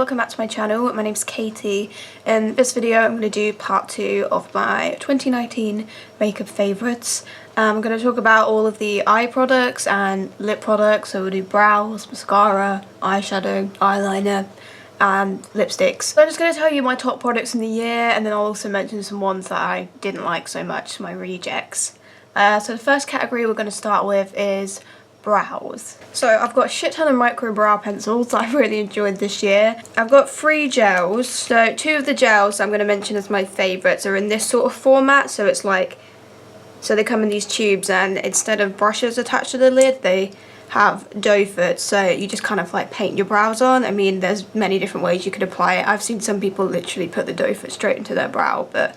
welcome back to my channel. My name's Katie. In this video I'm going to do part 2 of my 2019 makeup favourites. I'm going to talk about all of the eye products and lip products, so we'll do brows, mascara, eyeshadow, eyeliner and lipsticks. So I'm just going to tell you my top products in the year, and then I'll also mention some ones that I didn't like so much, my rejects. So the first category we're going to start with is brows. So I've got a shit ton of micro brow pencils that I've really enjoyed this year. I've got 3 gels. So 2 of the gels I'm going to mention as my favourites are in this sort of format. So it's like, so they come in these tubes, and instead of brushes attached to the lid, they have dough foot, so you just kind of like paint your brows on. I mean, there's many different ways you could apply it. I've seen some people literally put the dough foot straight into their brow, but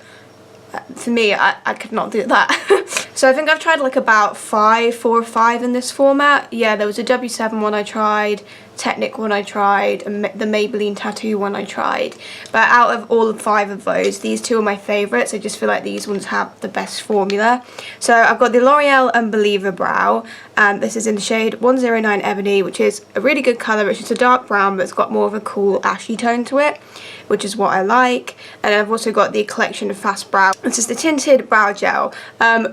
for me, I could not do that. So I think I've tried like about 4 or 5 in this format. Yeah, there was a W7 one I tried, Technic one I tried, and the Maybelline Tattoo one I tried. But out of all 5 of those, these 2 are my favourites. I just feel like these ones have the best formula. So I've got the L'Oreal Unbeliever Brow, and this is in the shade 109 Ebony, which is a really good colour. It's just a dark brown, but it's got more of a cool ashy tone to it, which is what I like. And I've also got the Collection of Fast Brow. This is the tinted brow gel.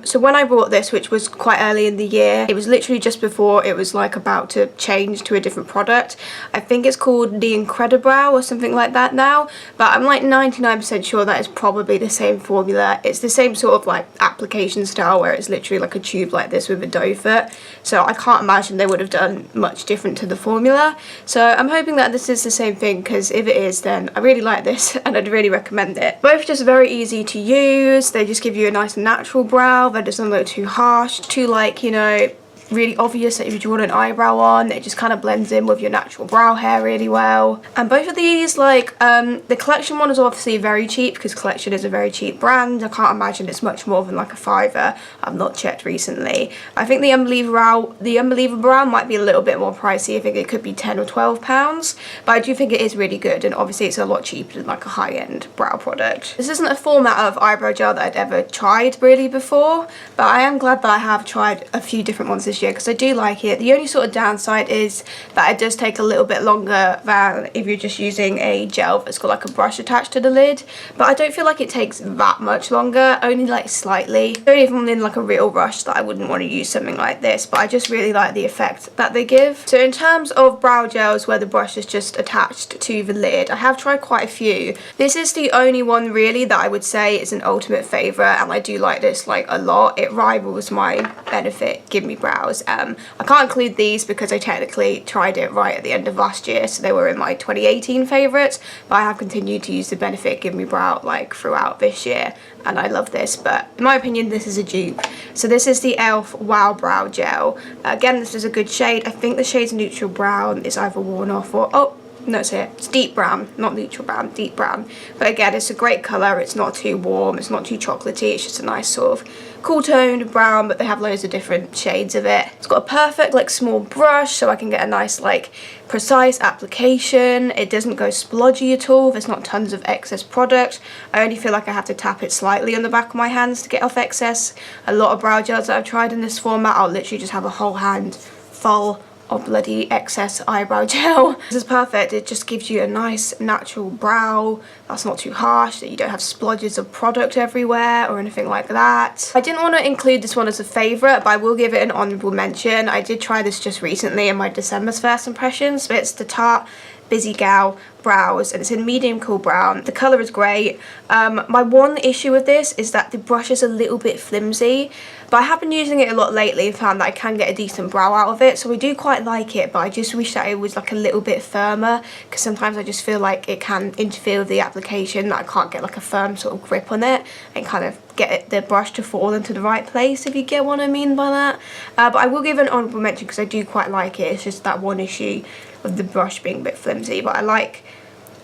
So when I bought this, which was quite early in the year, it was literally just before it was like about to change to a different product. I think it's called the Incredibrow or something like that now, but I'm like 99% sure that is probably the same formula. It's the same sort of like application style, where it's literally like a tube like this with a dough foot. So I can't imagine they would have done much different to the formula. So I'm hoping that this is the same thing, because if it is, then I really like this and I'd really recommend it. Both just very easy to use. They just give you a nice natural brow that doesn't look too harsh, too like, you know, really obvious that if you draw an eyebrow on, it just kind of blends in with your natural brow hair really well. And both of these, like, the Collection one is obviously very cheap, because Collection is a very cheap brand. I can't imagine it's much more than like a £5. I've not checked recently. I think the Unbeliever Brow might be a little bit more pricey. I think it could be £10 or £12, but I do think it is really good, and obviously it's a lot cheaper than like a high-end brow product. This isn't a format of eyebrow gel that I'd ever tried really before, but I am glad that I have tried a few different ones this year, because I do like it. The only sort of downside is that it does take a little bit longer than if you're just using a gel that's got like a brush attached to the lid, but I don't feel like it takes that much longer, only like slightly. Only if I'm in like a real rush that I wouldn't want to use something like this, but I just really like the effect that they give. So in terms of brow gels where the brush is just attached to the lid, I have tried quite a few. This is the only one really that I would say is an ultimate favourite, and I do like this like a lot. It rivals my Benefit Give Me Brows. I can't include these because I technically tried it right at the end of last year, so they were in my 2018 favourites, but I have continued to use the Benefit Give Me Brow like throughout this year, and I love this. But in my opinion, this is a dupe. So this is the e.l.f. Wow Brow Gel. Again, this is a good shade. I think the shade's neutral brown. It's either worn off or, oh no, it's here. It's deep brown, not neutral brown, deep brown. But again, it's a great colour. It's not too warm, it's not too chocolatey, it's just a nice sort of cool toned brown, but they have loads of different shades of it. It's got a perfect like small brush, so I can get a nice like precise application. It doesn't go splodgy at all. There's not tons of excess product. I only feel like I have to tap it slightly on the back of my hands to get off excess. A lot of brow gels that I've tried in this format, I'll literally just have a whole hand full of bloody excess eyebrow gel. This is perfect. It just gives you a nice natural brow that's not too harsh, that you don't have splodges of product everywhere or anything like that. I didn't want to include this one as a favourite, but I will give it an honourable mention. I did try this just recently in my December's first impressions, but it's the Tarte Busy Gal Brows, and it's in medium cool brown. The colour is great. My one issue with this is that the brush is a little bit flimsy, but I have been using it a lot lately and found that I can get a decent brow out of it, so I do quite like it, but I just wish that it was like a little bit firmer, because sometimes I just feel like it can interfere with the application, that I can't get like a firm sort of grip on it and kind of get the brush to fall into the right place, if you get what I mean by that. But I will give an honourable mention because I do quite like it. It's just that one issue with the brush being a bit flimsy, but I like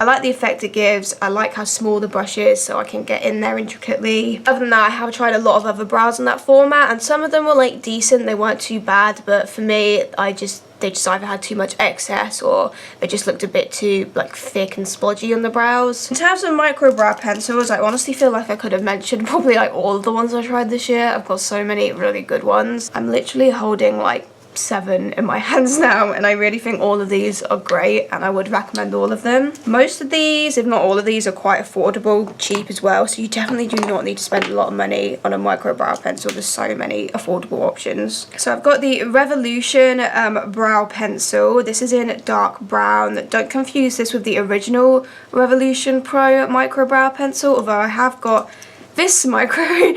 the effect it gives. I like how small the brush is, so I can get in there intricately. Other than that, I have tried a lot of other brows in that format, and some of them were like decent. They weren't too bad, but for me, they just either had too much excess, or they just looked a bit too like thick and splodgy on the brows. In terms of micro brow pencils, I honestly feel like I could have mentioned probably like all of the ones I tried this year. I've got so many really good ones. I'm literally holding like 7 in my hands now, and I really think all of these are great and I would recommend all of them. Most of these, if not all of these, are quite affordable, cheap as well, so you definitely do not need to spend a lot of money on a micro brow pencil. There's so many affordable options. So I've got the Revolution brow pencil. This is in dark brown. Don't confuse this with the original Revolution Pro micro brow pencil, although I have got this micro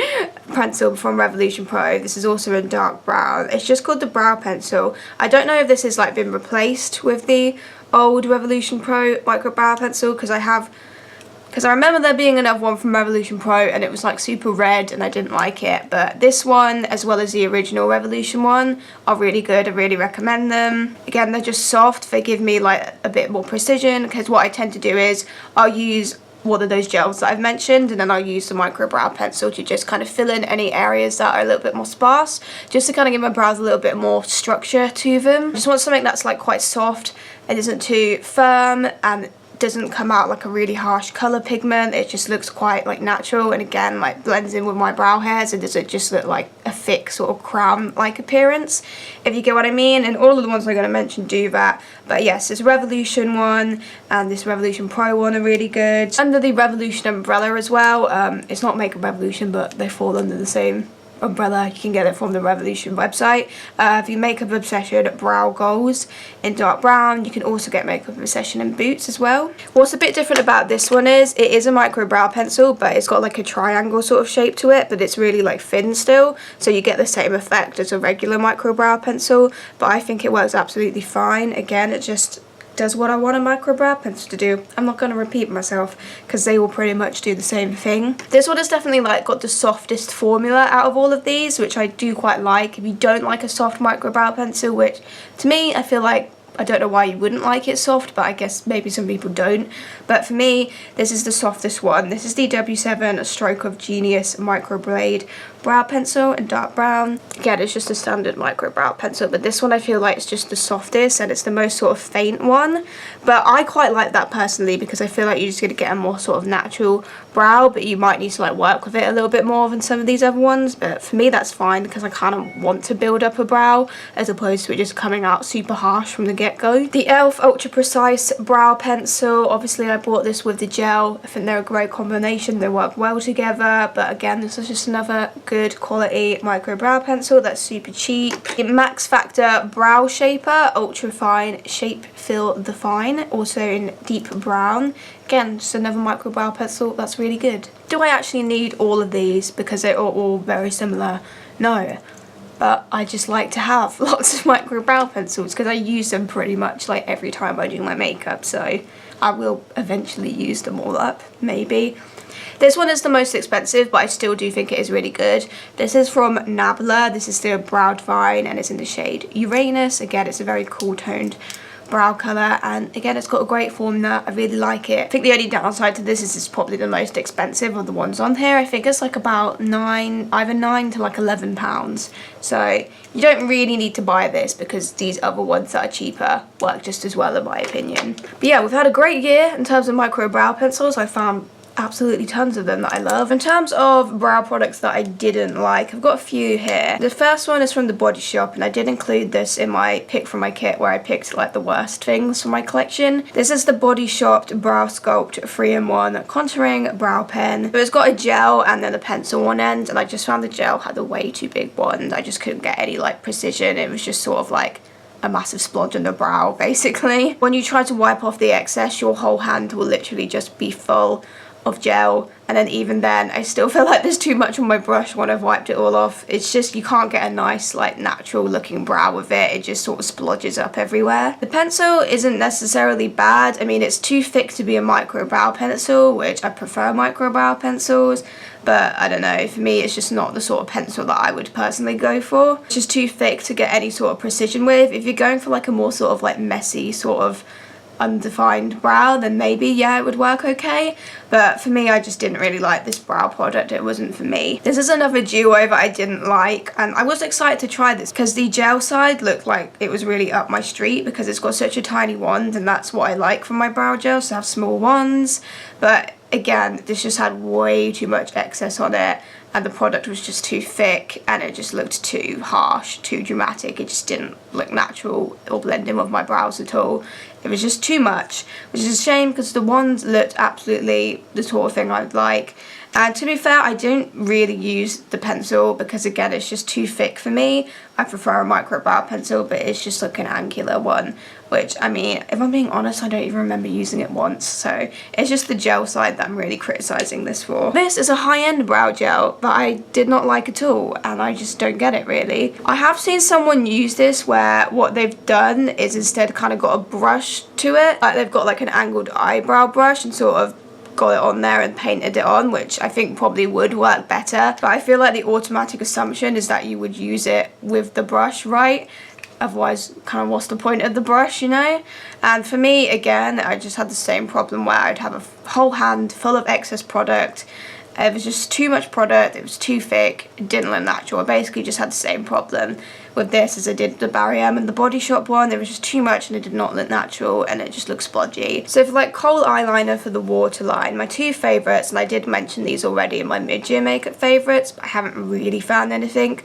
pencil from Revolution Pro. This is also in dark brown. It's just called the brow pencil. I don't know if this has like been replaced with the old Revolution Pro micro brow pencil, because I remember there being another one from Revolution Pro and it was like super red and I didn't like it. But this one, as well as the original Revolution one, are really good. I really recommend them. Again, they're just soft. They give me like a bit more precision, because what I tend to do is I'll use one of those gels that I've mentioned, and then I'll use the micro brow pencil to just kind of fill in any areas that are a little bit more sparse, just to kind of give my brows a little bit more structure to them. I just want something that's like quite soft and isn't too firm, and doesn't come out like a really harsh colour pigment. It just looks quite like natural, and again like blends in with my brow hairs and doesn't just look like a thick sort of crown like appearance, if you get what I mean. And all of the ones I'm going to mention do that. But yes, this Revolution one and this Revolution Pro one are really good. Under the Revolution umbrella as well. It's not Makeup Revolution, but they fall under the same umbrella. You can get it from the Revolution website. The Makeup Obsession Brow Goals in dark brown. You can also get Makeup Obsession in Boots as well. What's a bit different about this one is it is a micro brow pencil, but it's got like a triangle sort of shape to it, but it's really like thin still, so you get the same effect as a regular micro brow pencil. But I think it works absolutely fine. Again, it just does what I want a micro brow pencil to do. I'm not going to repeat myself because they will pretty much do the same thing. This one has definitely like got the softest formula out of all of these, which I do quite like. If you don't like a soft micro brow pencil, which to me I feel like, I don't know why you wouldn't like it soft, but I guess maybe some people don't. But for me, this is the softest one. This is the W7 Stroke of Genius Microblade brow pencil in dark brown. Again, it's just a standard micro brow pencil, but this one I feel like it's just the softest and it's the most sort of faint one. But I quite like that personally, because I feel like you're just going to get a more sort of natural brow, but you might need to like work with it a little bit more than some of these other ones. But for me that's fine, because I kind of want to build up a brow as opposed to it just coming out super harsh from the get-go. The e.l.f. Ultra Precise brow pencil. Obviously I bought this with the gel. I think they're a great combination. They work well together. But again, this is just another good quality micro brow pencil that's super cheap. The Max Factor Brow Shaper Ultra Fine Shape Fill Define, also in deep brown. Again, just another micro brow pencil that's really good. Do I actually need all of these because they are all very similar? No. But I just like to have lots of micro brow pencils because I use them pretty much like every time I do my makeup, so I will eventually use them all up, maybe. This one is the most expensive, but I still do think it is really good. This is from Nabla. This is the Brow Divine and it's in the shade Uranus. Again, it's a very cool toned brow colour, and again it's got a great formula. I really like it. I think the only downside to this is it's probably the most expensive of the ones on here. I think it's like about either 9 to like £11, so you don't really need to buy this because these other ones that are cheaper work just as well in my opinion. But yeah, we've had a great year in terms of micro brow pencils. I found absolutely tons of them that I love. In terms of brow products that I didn't like, I've got a few here. The first one is from the Body Shop, and I did include this in my pick from my kit where I picked like the worst things for my collection. This is the Body Shop Brow Sculpt 3-in-1 Contouring Brow Pen. So it's got a gel and then a pencil on one end, and I just found the gel had a way too big wand. I just couldn't get any like precision. It was just sort of like a massive splodge on the brow basically. When you try to wipe off the excess, your whole hand will literally just be full of gel, and then even then I still feel like there's too much on my brush when I've wiped it all off. It's just, you can't get a nice like natural looking brow with it. It just sort of splodges up everywhere. The pencil isn't necessarily bad. I mean, it's too thick to be a micro brow pencil, which I prefer micro brow pencils, but I don't know, for me it's just not the sort of pencil that I would personally go for. It's just too thick to get any sort of precision with. If you're going for like a more sort of like messy sort of undefined brow, then maybe yeah it would work okay, but for me I just didn't really like this brow product. It wasn't for me. This is another duo that I didn't like, and I was excited to try this because the gel side looked like it was really up my street because it's got such a tiny wand, and that's what I like from my brow gels, to have small wands. But again, this just had way too much excess on it, and the product was just too thick, and it just looked too harsh, too dramatic. It just didn't look natural or blend in with my brows at all. It was just too much, which is a shame because the ones looked absolutely the sort of thing I'd like. And to be fair, I don't really use the pencil because, again, it's just too thick for me. I prefer a micro brow pencil, but it's just like an angular one, which, I mean, if I'm being honest, I don't even remember using it once. So it's just the gel side that I'm really criticising this for. This is a high-end brow gel that I did not like at all, and I just don't get it, really. I have seen someone use this where what they've done is instead kind of got a brush to it. Like, they've got like an angled eyebrow brush and sort of got it on there and painted it on, which I think probably would work better. But I feel like the automatic assumption is that you would use it with the brush, right? Otherwise, kind of what's the point of the brush, you know? And for me, again, I just had the same problem where I'd have a whole hand full of excess product. It was just too much product, it was too thick, it didn't look natural. I basically just had the same problem with this as I did the Barry M and the Body Shop one. There was just too much and it did not look natural and it just looked splodgy. So for like kohl eyeliner for the waterline, my two favourites, and I did mention these already in my mid-year makeup favourites, but I haven't really found anything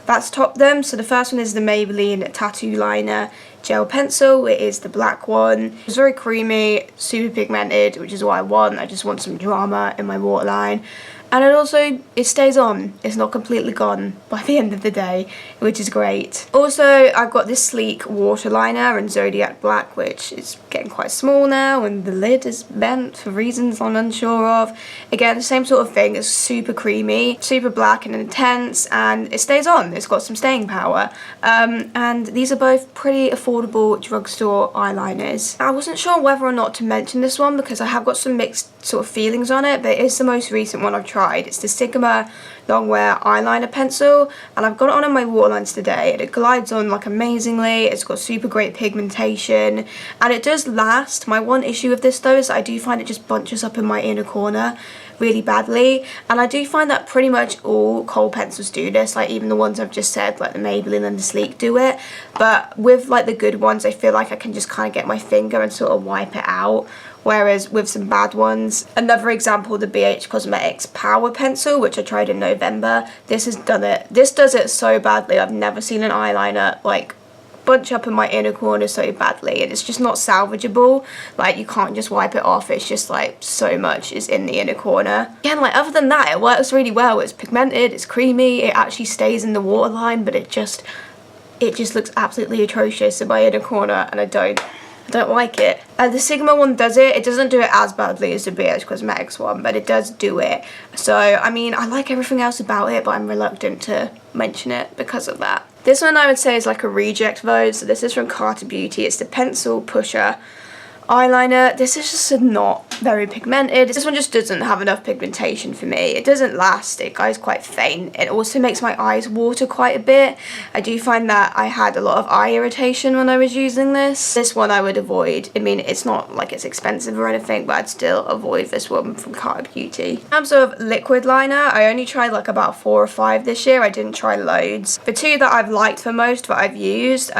that's topped them. So the first one is the Maybelline Tattoo Liner Gel Pencil. It is the black one. It's very creamy, super pigmented, which is what I want. I just want some drama in my waterline. And it stays on. It's not completely gone by the end of the day, which is great. Also, I've got this sleek waterliner in Zodiac Black, which is getting quite small now, and the lid is bent for reasons I'm unsure of. Again, the same sort of thing. It's super creamy, super black and intense, and it stays on. It's got some staying power. And these are both pretty affordable drugstore eyeliners. I wasn't sure whether or not to mention this one because I have got some mixed sort of feelings on it, but it is the most recent one I've tried. It's the Sigma Longwear eyeliner pencil, and I've got it on in my waterlines today, and it glides on like amazingly. It's got super great pigmentation and it does last. My one issue with this though is that I do find it just bunches up in my inner corner really badly, and I do find that pretty much all kohl pencils do this, like even the ones I've just said, like the Maybelline and the Sleek do it. But with like the good ones, I feel like I can just kind of get my finger and sort of wipe it out, whereas with some bad ones, another example, the BH Cosmetics Power Pencil, which I tried in November, this does it so badly. I've never seen an eyeliner like bunch up in my inner corner so badly, and it's just not salvageable. Like, you can't just wipe it off. It's just like so much is in the inner corner. Again, like, other than that, it works really well. It's pigmented, it's creamy, it actually stays in the waterline, but it just looks absolutely atrocious in my inner corner, and I don't like it. The Sigma one does it. It doesn't do it as badly as the BH Cosmetics one, but it does do it. So, I mean, I like everything else about it, but I'm reluctant to mention it because of that. This one I would say is like a reject vote. So this is from Carter Beauty. It's the Pencil Pusher eyeliner. This is just not very pigmented. This one just doesn't have enough pigmentation for me. It doesn't last. It goes quite faint. It also makes my eyes water quite a bit. I do find that I had a lot of eye irritation when I was using this. This one I would avoid. I mean, it's not like it's expensive or anything, but I'd still avoid this one from Carter Beauty. In terms of liquid liner, I only tried like about 4 or 5 this year. I didn't try loads. The two that I've liked the most that I've used,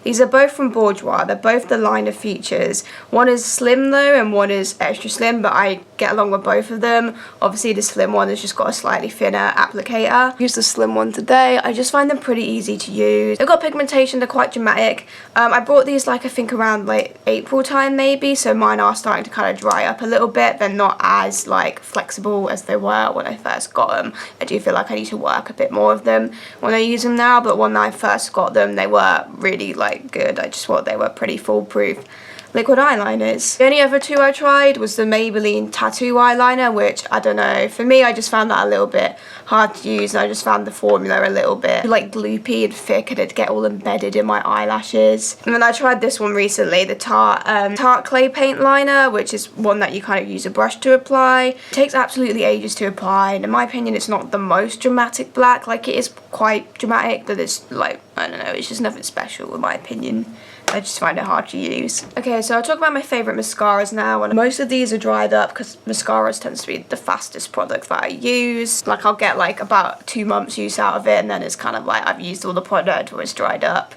these are both from Bourjois. They're both the liner features. One is slim though, and one is extra slim, but I get along with both of them. Obviously the slim one has just got a slightly thinner applicator. I used the slim one today. I just find them pretty easy to use. They've got pigmentation, they're quite dramatic. I bought these like I think around like April time maybe, so mine are starting to kind of dry up a little bit. They're not as like flexible as they were when I first got them. I do feel like I need to work a bit more of them when I use them now, but when I first got them they were really like good. I just thought they were pretty foolproof liquid eyeliners. The only other two I tried was the Maybelline Tattoo Eyeliner, which, I don't know, for me I just found that a little bit hard to use, and I just found the formula a little bit like gloopy and thick, and it'd get all embedded in my eyelashes. And then I tried this one recently, the Tarte Clay Paint Liner, which is one that you kind of use a brush to apply. It takes absolutely ages to apply, and in my opinion it's not the most dramatic black. Like, it is quite dramatic, but it's like, I don't know, it's just nothing special in my opinion. I just find it hard to use. Okay, so I'll talk about my favourite mascaras now, and most of these are dried up because mascaras tends to be the fastest product that I use. Like, I'll get like about 2 months use out of it, and then it's kind of like I've used all the product or it's dried up.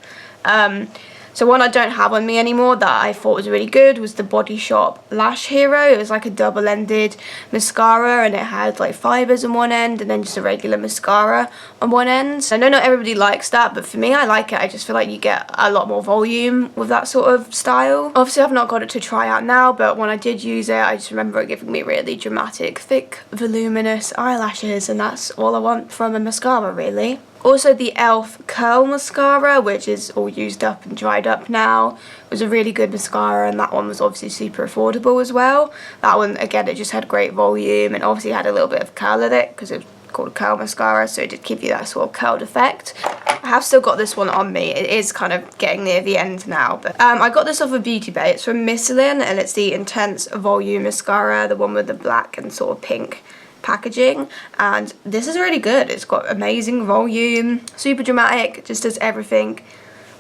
So one I don't have on me anymore that I thought was really good was the Body Shop Lash Hero. It was like a double-ended mascara, and it had like fibres on one end and then just a regular mascara on one end. I know not everybody likes that, but for me, I like it. I just feel like you get a lot more volume with that sort of style. Obviously, I've not got it to try out now, but when I did use it, I just remember it giving me really dramatic, thick, voluminous eyelashes, and that's all I want from a mascara, really. Also, the e.l.f. Curl Mascara, which is all used up and dried up now, was a really good mascara, and that one was obviously super affordable as well. That one, again, it just had great volume and obviously had a little bit of curl in it because it was called a curl mascara, so it did give you that sort of curled effect. I have still got this one on me. It is kind of getting near the end now, but I got this off of Beauty Bay. It's from Michelin, and it's the Intense Volume Mascara, the one with the black and sort of pink packaging, and this is really good. It's got amazing volume, super dramatic, just does everything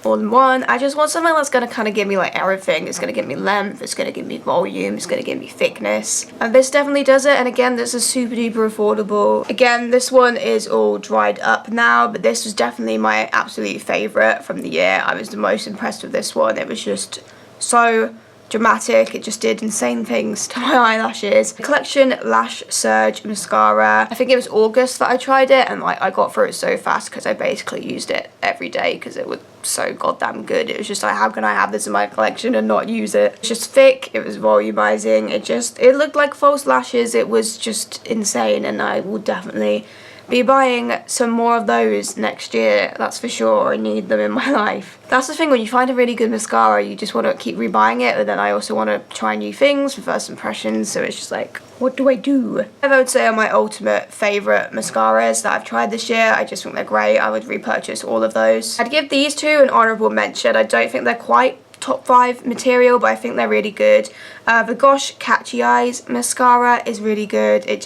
all in one. I just want something that's going to kind of give me like everything. It's going to give me length, it's going to give me volume, it's going to give me thickness, and this definitely does it. And again, this is super duper affordable. Again, this one is all dried up now, but this was definitely my absolute favourite from the year. I was the most impressed with this one. It was just so dramatic. It just did insane things to my eyelashes. Collection Lash Surge Mascara. I think it was August that I tried it, and like I got through it so fast because I basically used it every day because it was so goddamn good. It was just like, how can I have this in my collection and not use it? It's just thick, it was volumizing, it looked like false lashes. It was just insane, and I will definitely be buying some more of those next year, that's for sure. I need them in my life. That's the thing, when you find a really good mascara, you just want to keep rebuying it, but then I also want to try new things for first impressions, so it's just like, what do I do? I would say are my ultimate favourite mascaras that I've tried this year. I just think they're great. I would repurchase all of those. I'd give these two an honourable mention. I don't think they're quite top 5 material, but I think they're really good. The Gosh Catchy Eyes mascara is really good. It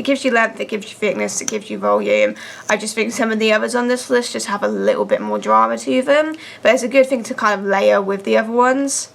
gives you length, it gives you thickness, it gives you volume. I just think some of the others on this list just have a little bit more drama to them, but it's a good thing to kind of layer with the other ones.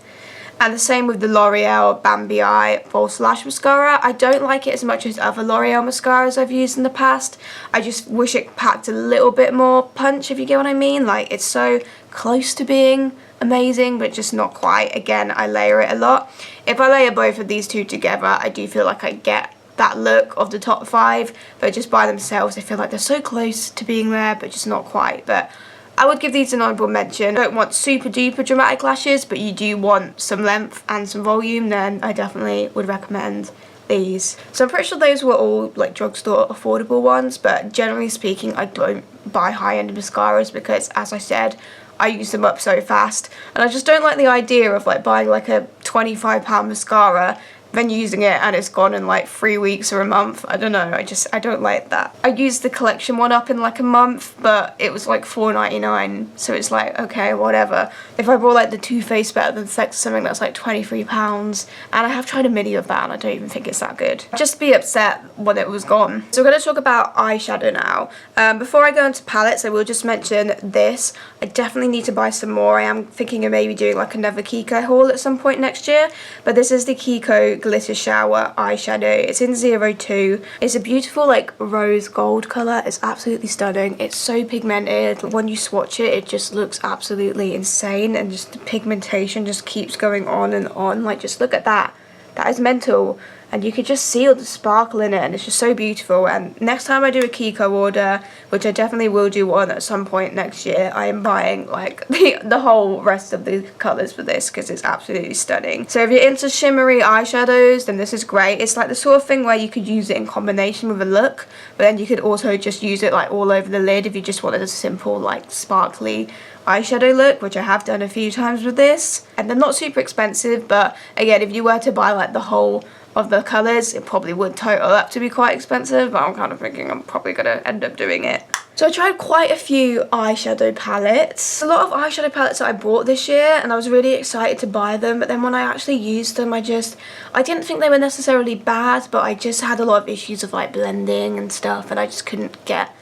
And the same with the L'Oreal Bambi Eye False Lash Mascara. I don't like it as much as other L'Oreal mascaras I've used in the past. I just wish it packed a little bit more punch, if you get what I mean. Like, it's so close to being amazing, but just not quite. Again, I layer it a lot. If I layer both of these two together, I do feel like I get that look of the top 5, but just by themselves I feel like they're so close to being there, but just not quite. But I would give these an honourable mention. I don't want super duper dramatic lashes, but you do want some length and some volume, then I definitely would recommend these. So I'm pretty sure those were all like drugstore affordable ones, but generally speaking I don't buy high-end mascaras because, as I said, I use them up so fast, and I just don't like the idea of like buying like a £25 mascara, then using it and it's gone in like 3 weeks or a month. I don't know, I don't like that. I used the collection one up in like a month, but it was like £4.99, so it's like, okay, whatever. If I bought like the Too Faced Better Than Sex, something that's like £23, and I have tried a mini of that and I don't even think it's that good. Just be upset when it was gone. So we're going to talk about eyeshadow now. Before I go into palettes, I will just mention this. I definitely need to buy some more. I am thinking of maybe doing like another Kiko haul at some point next year, but this is the Kiko Glitter Shower eyeshadow. It's in 02. It's a beautiful like rose gold colour. It's absolutely stunning. It's so pigmented. When you swatch it, it just looks absolutely insane, and just the pigmentation just keeps going on and on. Like, just look at that. That is mental. And you could just see all the sparkle in it, and it's just so beautiful. And next time I do a Kiko order, which I definitely will do one at some point next year, I am buying like the whole rest of the colours for this because it's absolutely stunning. So if you're into shimmery eyeshadows, then this is great. It's like the sort of thing where you could use it in combination with a look, but then you could also just use it like all over the lid if you just wanted a simple like sparkly eyeshadow look, which I have done a few times with this. And they're not super expensive, but again, if you were to buy like the whole of the colours, it probably would total up to be quite expensive, but I'm kind of thinking I'm probably going to end up doing it. So I tried quite a few eyeshadow palettes. A lot of eyeshadow palettes that I bought this year, and I was really excited to buy them, but then when I actually used them, I didn't think they were necessarily bad, but I just had a lot of issues of like blending and stuff, and I just couldn't get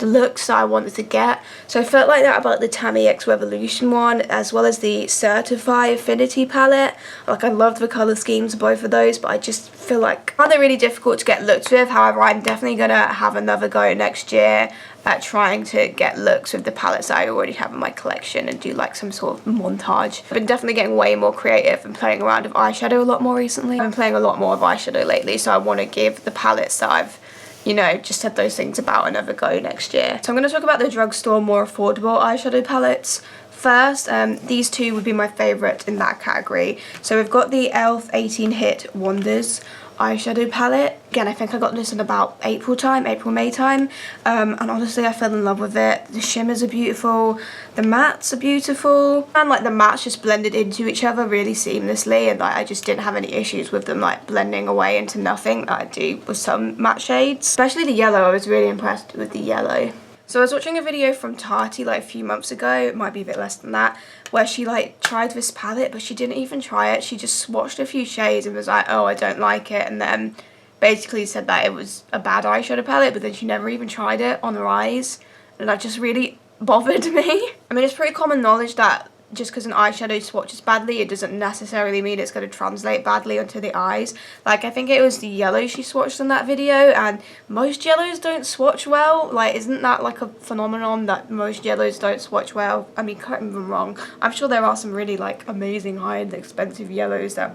the looks that I wanted to get. So I felt like that about the Tammy X Revolution one, as well as the Certify Affinity palette. Like, I love the colour schemes of both of those, but I just feel like they're really difficult to get looks with. However, I'm definitely going to have another go next year at trying to get looks with the palettes that I already have in my collection and do like some sort of montage. I've been definitely getting way more creative and playing around with eyeshadow a lot more recently. I've been playing a lot more with eyeshadow lately, so I want to give the palettes that I've, you know, just said those things about another go next year. So I'm going to talk about the drugstore more affordable eyeshadow palettes first. These two would be my favourite in that category. So we've got the e.l.f. 18 Hit Wonders eyeshadow palette. Again, I think I got this in about April-May time, and honestly I fell in love with it. The shimmers are beautiful, the mattes are beautiful, and like the mattes just blended into each other really seamlessly, and like I just didn't have any issues with them like blending away into nothing that I do with some matte shades. Especially the yellow, I was really impressed with the yellow. So I was watching a video from Tati like a few months ago, it might be a bit less than that, where she like tried this palette, but she didn't even try it. She just swatched a few shades and was like, oh, I don't like it, and then basically said that it was a bad eyeshadow palette, but then she never even tried it on her eyes, and that just really bothered me. I mean, it's pretty common knowledge that just because an eyeshadow swatches badly, it doesn't necessarily mean it's going to translate badly onto the eyes. Like, I think it was the yellow she swatched in that video, and most yellows don't swatch well. Like, isn't that like a phenomenon that most yellows don't swatch well? I mean, correct me if I'm wrong. I'm sure there are some really like amazing high-end expensive yellows that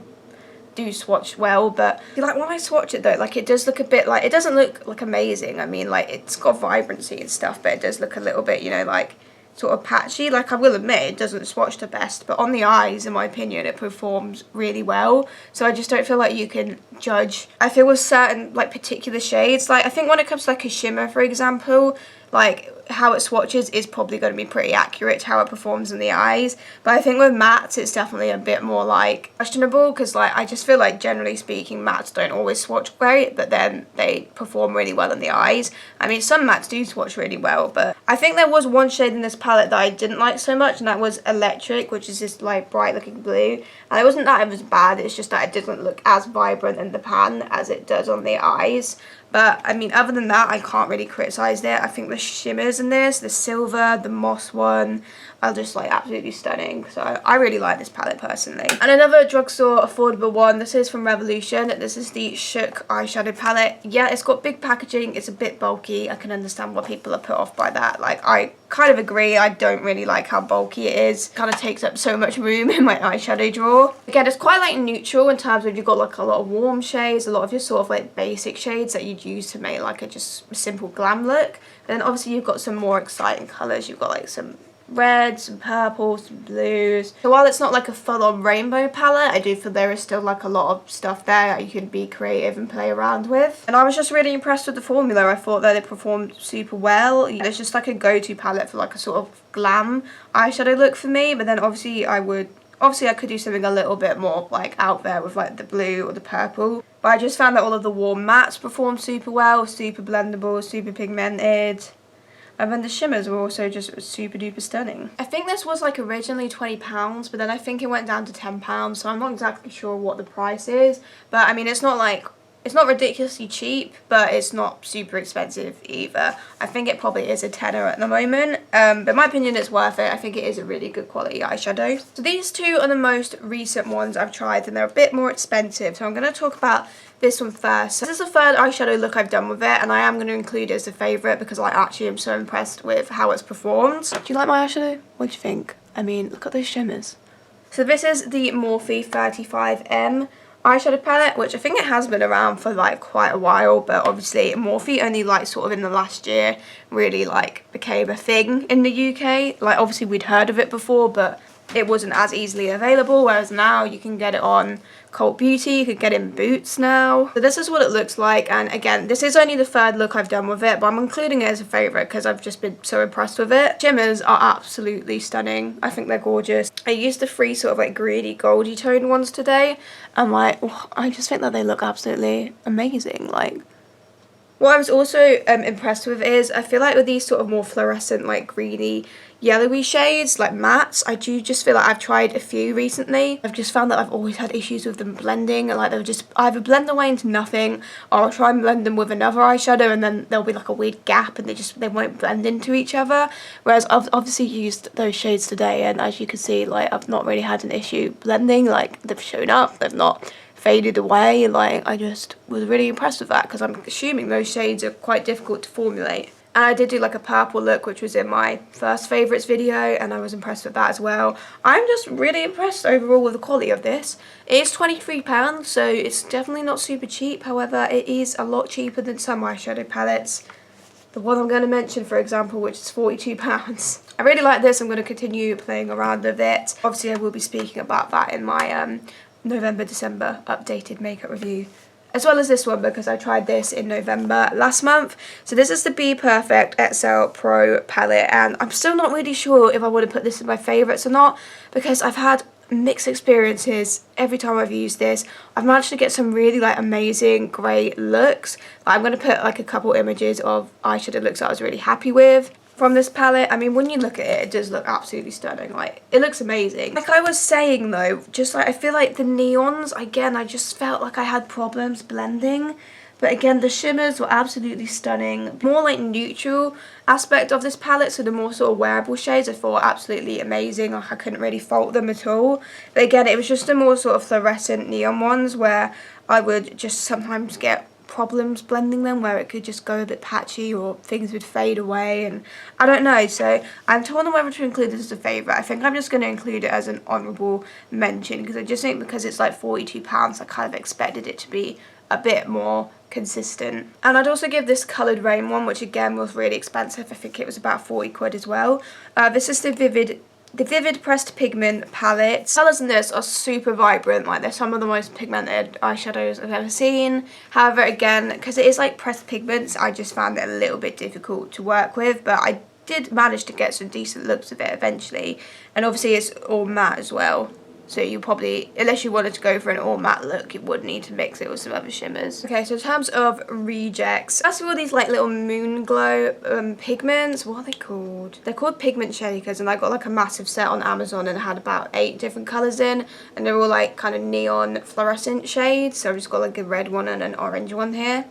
do swatch well, but like when I swatch it though, like it does look a bit like, it doesn't look like amazing. I mean, like it's got vibrancy and stuff, but it does look a little bit, you know, like sort of patchy. Like, I will admit it doesn't swatch the best, but on the eyes, in my opinion, it performs really well. So I just don't feel like you can judge, I feel, with certain like particular shades. Like, I think when it comes to like a shimmer, for example, like how it swatches is probably going to be pretty accurate to how it performs in the eyes, but I think with mattes it's definitely a bit more like questionable, because like I just feel like generally speaking mattes don't always swatch great, but then they perform really well in the eyes. I mean, some mattes do swatch really well, but I think there was one shade in this palette that I didn't like so much, and that was Electric, which is this like bright looking blue, and it wasn't that it was bad, it's just that it doesn't look as vibrant in the pan as it does on the eyes. But I mean, other than that, I can't really criticise it. I think the shimmers in this, the silver, the moss one, are just like absolutely stunning. So I really like this palette personally. And another drugstore affordable one, this is from Revolution. This is the Shook eyeshadow palette. Yeah, it's got big packaging, it's a bit bulky. I can understand why people are put off by that. Like, I kind of agree, I don't really like how bulky it is. It kind of takes up so much room in my eyeshadow drawer. Again, it's quite like neutral in terms of you've got like a lot of warm shades, a lot of your sort of like basic shades that you'd use to make like a just simple glam look. And then obviously you've got some more exciting colours. You've got like some reds, some purples, some blues. So while it's not like a full-on rainbow palette, I do feel there is still like a lot of stuff there that you can be creative and play around with. And I was just really impressed with the formula. I thought that it performed super well. It's just like a go-to palette for like a sort of glam eyeshadow look for me, but then obviously I could do something a little bit more like out there with like the blue or the purple. But I just found that all of the warm mattes performed super well, super blendable, super pigmented. And then the shimmers were also just super duper stunning. I think this was like originally £20, but then I think it went down to £10, so I'm not exactly sure what the price is. But I mean, it's not like, it's not ridiculously cheap, but it's not super expensive either. I think it probably is a tenner at the moment, but in my opinion it's worth it. I think it is a really good quality eyeshadow. So these two are the most recent ones I've tried, and they're a bit more expensive, so I'm going to talk about this one first. So this is the third eyeshadow look I've done with it, and I am going to include it as a favourite because I actually am so impressed with how it's performed. Do you like my eyeshadow? What do you think? I mean, look at those shimmers. So this is the Morphe 35M eyeshadow palette, which I think it has been around for like quite a while, but obviously Morphe only like sort of in the last year really like became a thing in the UK. Like, obviously we'd heard of it before, but it wasn't as easily available, whereas now you can get it on Cult Beauty, you could get it in Boots now. So this is what it looks like, and again, this is only the third look I've done with it, but I'm including it as a favourite because I've just been so impressed with it. Shimmers are absolutely stunning. I think they're gorgeous. I used the three sort of like greeny goldy toned ones today, and like, I just think that they look absolutely amazing. Like, What I was also impressed with is, I feel like with these sort of more fluorescent, like greeny, yellowy shades, like mattes, I do just feel like I've tried a few recently. I've just found that I've always had issues with them blending, like they'll just either blend away into nothing, or I'll try and blend them with another eyeshadow and then there'll be like a weird gap and they won't blend into each other. Whereas I've obviously used those shades today, and as you can see, like I've not really had an issue blending. Like they've shown up, they've not faded away. Like I just was really impressed with that, because I'm assuming those shades are quite difficult to formulate. And I did do like a purple look, which was in my first favourites video, and I was impressed with that as well. I'm just really impressed overall with the quality of this. It is £23, so it's definitely not super cheap. However, it is a lot cheaper than some eyeshadow palettes. The one I'm going to mention, for example, which is £42. I really like this. I'm going to continue playing around with it. Obviously, I will be speaking about that in my November-December updated makeup review, as well as this one, because I tried this in November last month. So this is the Be Perfect XL Pro palette, and I'm still not really sure if I want to put this in my favourites or not, because I've had mixed experiences every time I've used this. I've managed to get some really like amazing great looks. I'm going to put like a couple images of eyeshadow looks that I was really happy with from this palette. I mean, when you look at it, it does look absolutely stunning. Like, it looks amazing. Like I was saying though, just like I feel like the neons, again, I just felt like I had problems blending. But again, the shimmers were absolutely stunning. More like neutral aspect of this palette, so the more sort of wearable shades I thought absolutely amazing. Like I couldn't really fault them at all. But again, it was just the more sort of fluorescent neon ones where I would just sometimes get problems blending them, where it could just go a bit patchy or things would fade away, and I don't know. So I'm torn on whether to include this as a favourite. I think I'm just going to include it as an honourable mention, because I just think because it's like £42, I kind of expected it to be a bit more consistent. And I'd also give this Coloured Rain one, which again was really expensive. I think it was about 40 quid as well. This is the Vivid Pressed Pigment palette. Colours in this are super vibrant, like they're some of the most pigmented eyeshadows I've ever seen. However, again, because it is like pressed pigments, I just found it a little bit difficult to work with, but I did manage to get some decent looks of it eventually. And obviously it's all matte as well, so you probably, unless you wanted to go for an all matte look, you would need to mix it with some other shimmers. Okay, so in terms of rejects, first of all, these like little moon glow pigments, what are they called? They're called pigment shakers, and I got like a massive set on Amazon and it had about 8 different colours in, and they're all like kind of neon fluorescent shades. So I've just got like a red one and an orange one here.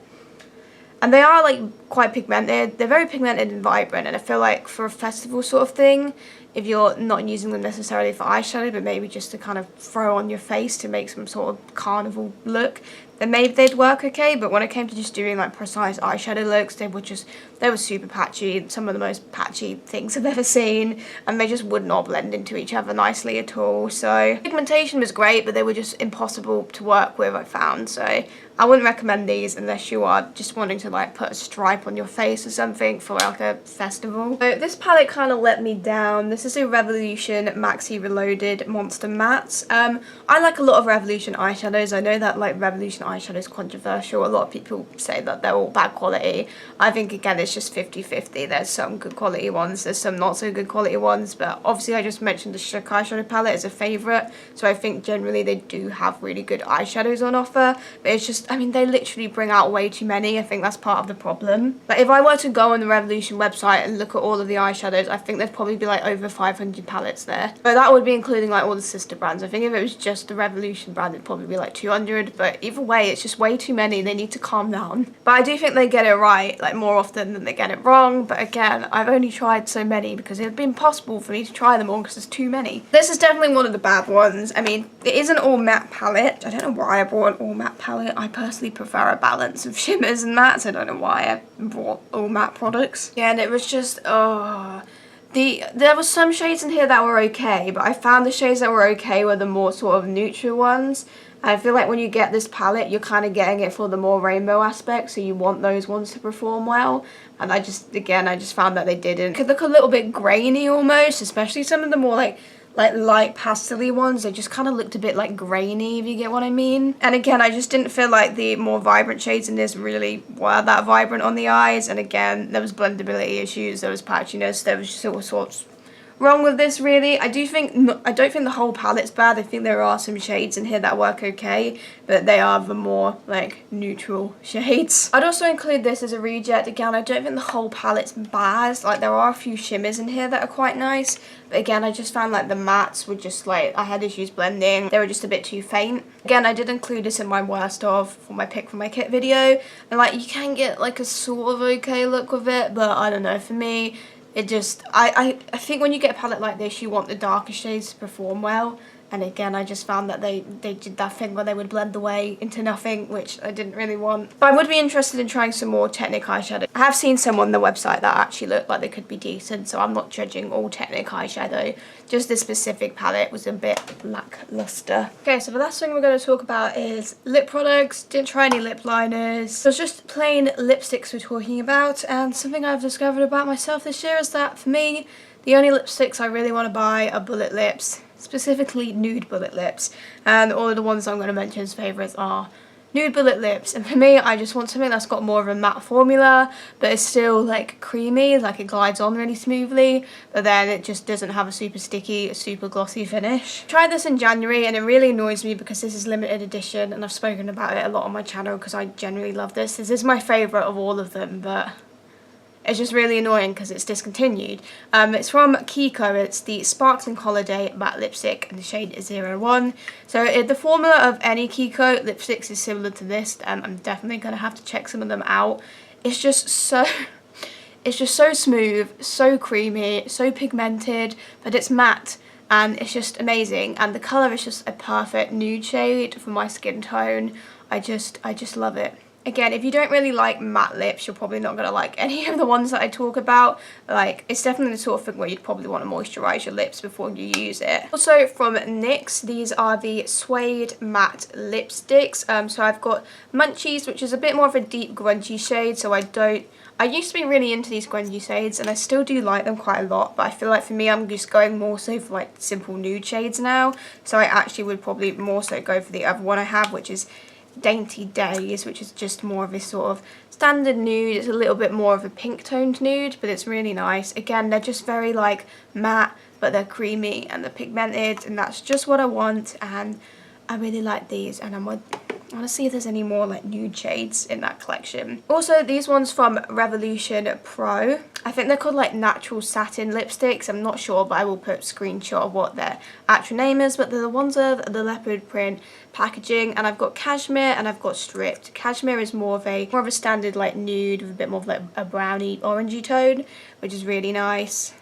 And they are like quite pigmented. They're very pigmented and vibrant, and I feel like for a festival sort of thing, if you're not using them necessarily for eyeshadow, but maybe just to kind of throw on your face to make some sort of carnival look, then maybe they'd work okay. But when it came to just doing like precise eyeshadow looks, they were super patchy, some of the most patchy things I've ever seen, and they just would not blend into each other nicely at all. So pigmentation was great, but they were just impossible to work with, I found. So I wouldn't recommend these unless you are just wanting to like put a stripe on your face or something for like a festival. So this palette kind of let me down. This is a Revolution Maxi Reloaded Monster Mattes. I like a lot of Revolution eyeshadows. I know that like Revolution eyeshadow is controversial. A lot of people say that they're all bad quality. I think again it's just 50-50. There's some good quality ones, there's some not so good quality ones, but obviously I just mentioned the Shook eyeshadow palette as a favourite, so I think generally they do have really good eyeshadows on offer, but it's just, I mean, they literally bring out way too many. I think that's part of the problem. But if I were to go on the Revolution website and look at all of the eyeshadows, I think there'd probably be like over 500 palettes there. But that would be including like all the sister brands. I think if it was just the Revolution brand, it'd probably be like 200, but either way, it's just way too many. They need to calm down. But I do think they get it right, like more often than they get it wrong. But again, I've only tried so many because it would be impossible for me to try them all because there's too many. This is definitely one of the bad ones. I mean, it is an all matte palette. I don't know why I bought an all matte palette. I personally prefer a balance of shimmers and mattes. I don't know why I bought all matte products. Yeah, and it was just, oh. There were some shades in here that were okay, but I found the shades that were okay were the more sort of neutral ones. And I feel like when you get this palette, you're kind of getting it for the more rainbow aspect, so you want those ones to perform well. And I just found that they didn't. It could look a little bit grainy almost, especially some of the more like light pastel-y ones. They just kind of looked a bit like grainy, if you get what I mean. And again, I just didn't feel like the more vibrant shades in this really were that vibrant on the eyes. And again, there was blendability issues, there was patchiness, there was just all sorts wrong with this really. I don't think the whole palette's bad. I think there are some shades in here that work okay, but they are the more like neutral shades. I'd also include this as a reject. Again, I don't think the whole palette's bad. Like there are a few shimmers in here that are quite nice, but again, I just found like the mattes were just like, I had issues blending. They were just a bit too faint. Again, I did include this in my worst of for my pick from my kit video, and like you can get like a sort of okay look with it, but I don't know, for me it just, I think when you get a palette like this, you want the darker shades to perform well. And again, I just found that they did that thing where they would blend away into nothing, which I didn't really want. But I would be interested in trying some more Technic eyeshadow. I have seen some on the website that actually look like they could be decent, so I'm not judging all Technic eyeshadow. Just this specific palette was a bit lackluster. Okay, so the last thing we're going to talk about is lip products. Didn't try any lip liners. So it's just plain lipsticks we're talking about, and something I've discovered about myself this year is that for me, the only lipsticks I really want to buy are bullet lips. Specifically nude bullet lips, and all of the ones I'm going to mention as favourites are nude bullet lips. And for me, I just want something that's got more of a matte formula, but it's still like creamy, like it glides on really smoothly, but then it just doesn't have a super sticky, super glossy finish. I tried this in January and it really annoys me because this is limited edition, and I've spoken about it a lot on my channel because I generally love this. This is my favourite of all of them, but it's just really annoying because it's discontinued. It's from Kiko. It's the Sparkling Holiday Matte Lipstick and the shade is 01. So the formula of any Kiko lipsticks is similar to this. I'm definitely going to have to check some of them out. It's just so smooth, so creamy, so pigmented, but it's matte. And it's just amazing. And the colour is just a perfect nude shade for my skin tone. I just love it. Again, if you don't really like matte lips, you're probably not going to like any of the ones that I talk about. Like, it's definitely the sort of thing where you'd probably want to moisturise your lips before you use it. Also from NYX, these are the Suede Matte Lipsticks. So I've got Munchies, which is a bit more of a deep grungy shade, so I used to be really into these grungy shades, and I still do like them quite a lot, but I feel like for me, I'm just going more so for like simple nude shades now. So I actually would probably more so go for the other one I have, which is Dainty Days, which is just more of a sort of standard nude. It's a little bit more of a pink toned nude, but it's really nice. Again, they're just very like matte, but they're creamy and they're pigmented, and that's just what I want, and I really like these, and I want to see if there's any more like nude shades in that collection. Also, these ones from Revolution Pro, I think they're called like natural satin lipsticks. I'm not sure, but I will put a screenshot of what their actual name is, but they're the ones of the leopard print packaging, and I've got cashmere and I've got stripped. Cashmere is more of a standard like nude with a bit more of like a browny orangey tone, which is really nice.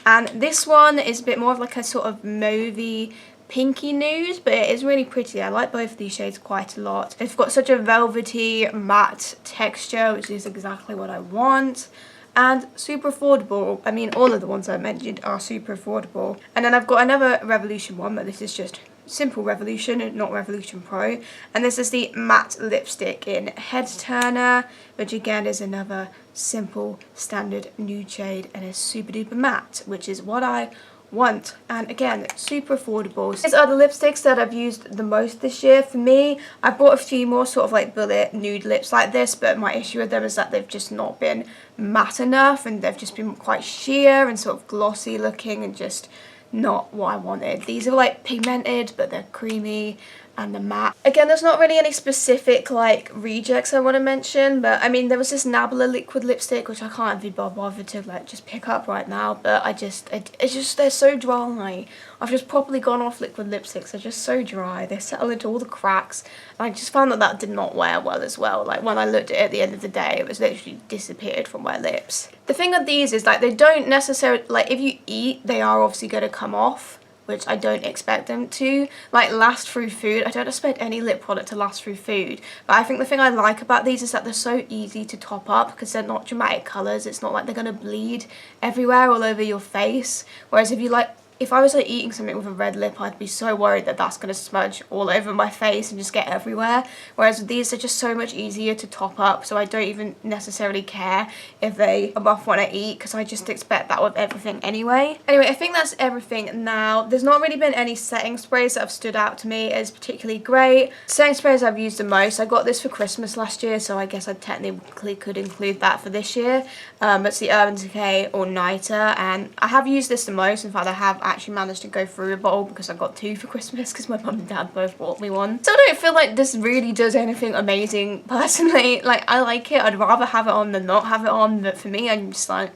And this one is a bit more of like a sort of mauvey pinky nude, but it is really pretty. I like both of these shades quite a lot. It's got such a velvety matte texture, which is exactly what I want, and super affordable. I mean, all of the ones I mentioned are super affordable. And then I've got another Revolution one, but this is just simple Revolution, not Revolution Pro, and this is the matte lipstick in Head Turner, which again is another simple standard nude shade, and is super duper matte, which is what I want, and again, super affordable. These are the lipsticks that I've used the most this year. For me, I bought a few more sort of like bullet nude lips like this, but my issue with them is that they've just not been matte enough, and they've just been quite sheer and sort of glossy looking, and just not what I wanted. These are like pigmented, but they're creamy and the matte. Again, there's not really any specific like rejects I want to mention, but I mean, there was this Nabla liquid lipstick which I can't be bothered to like just pick up right now, but it's just they're so dry. I've just properly gone off liquid lipsticks. They're just so dry. They settle into all the cracks, and I just found that that did not wear well as well. Like when I looked at it at the end of the day, it was literally disappeared from my lips. The thing with these is like they don't necessarily, like if you eat, they are obviously going to come off, which I don't expect them to, like last through food. I don't expect any lip product to last through food, but I think the thing I like about these is that they're so easy to top up because they're not dramatic colours. It's not like they're going to bleed everywhere all over your face, whereas if you like if I was like eating something with a red lip, I'd be so worried that that's going to smudge all over my face and just get everywhere. Whereas with these, they're just so much easier to top up, so I don't even necessarily care if they are rough when I eat, because I just expect that with everything anyway. Anyway, I think that's everything now. There's not really been any setting sprays that have stood out to me as particularly great. Setting sprays I've used the most. I got this for Christmas last year, so I guess I technically could include that for this year. It's the Urban Decay All Nighter, and I have used this the most. In fact, I have actually managed to go through a bottle because I got 2 for Christmas because my mum and dad both bought me one. Still don't feel like this really does anything amazing personally. Like, I like it. I'd rather have it on than not have it on, but for me, I'm just like,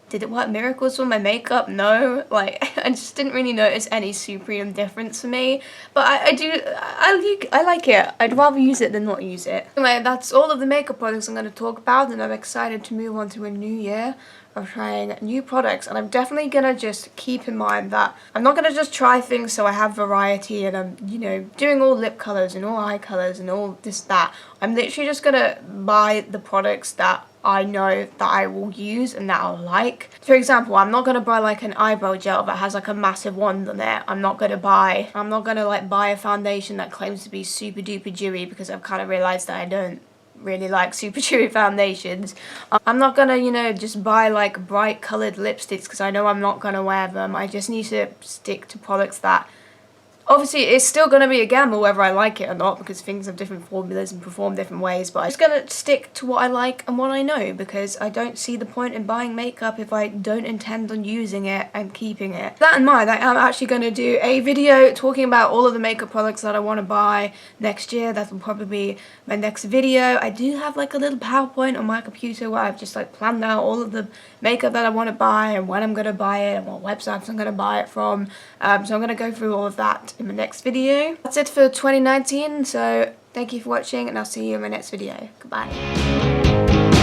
did it work miracles with my makeup? No. Like, I just didn't really notice any supreme difference for me. But I like it. I'd rather use it than not use it. Anyway, that's all of the makeup products I'm going to talk about, and I'm excited to move on to a new year of trying new products. And I'm definitely going to just keep in mind that I'm not going to just try things so I have variety and I'm, you know, doing all lip colours and all eye colours and all this, that. I'm literally just going to buy the products that I know that I will use and that I'll like. For example, I'm not gonna buy like an eyebrow gel that has like a massive wand on it. I'm not gonna like buy a foundation that claims to be super duper dewy, because I've kind of realized that I don't really like super dewy foundations. I'm not gonna, you know, just buy like bright colored lipsticks because I know I'm not gonna wear them. I just need to stick to products that, obviously, it's still going to be a gamble whether I like it or not, because things have different formulas and perform different ways, but I'm just going to stick to what I like and what I know, because I don't see the point in buying makeup if I don't intend on using it and keeping it. With that in mind, I am actually going to do a video talking about all of the makeup products that I want to buy next year. That will probably be my next video. I do have like a little PowerPoint on my computer where I've just like planned out all of the makeup that I want to buy and when I'm going to buy it and what websites I'm going to buy it from. So I'm going to go through all of that in my next video. That's it for 2019, so thank you for watching and I'll see you in my next video. Goodbye.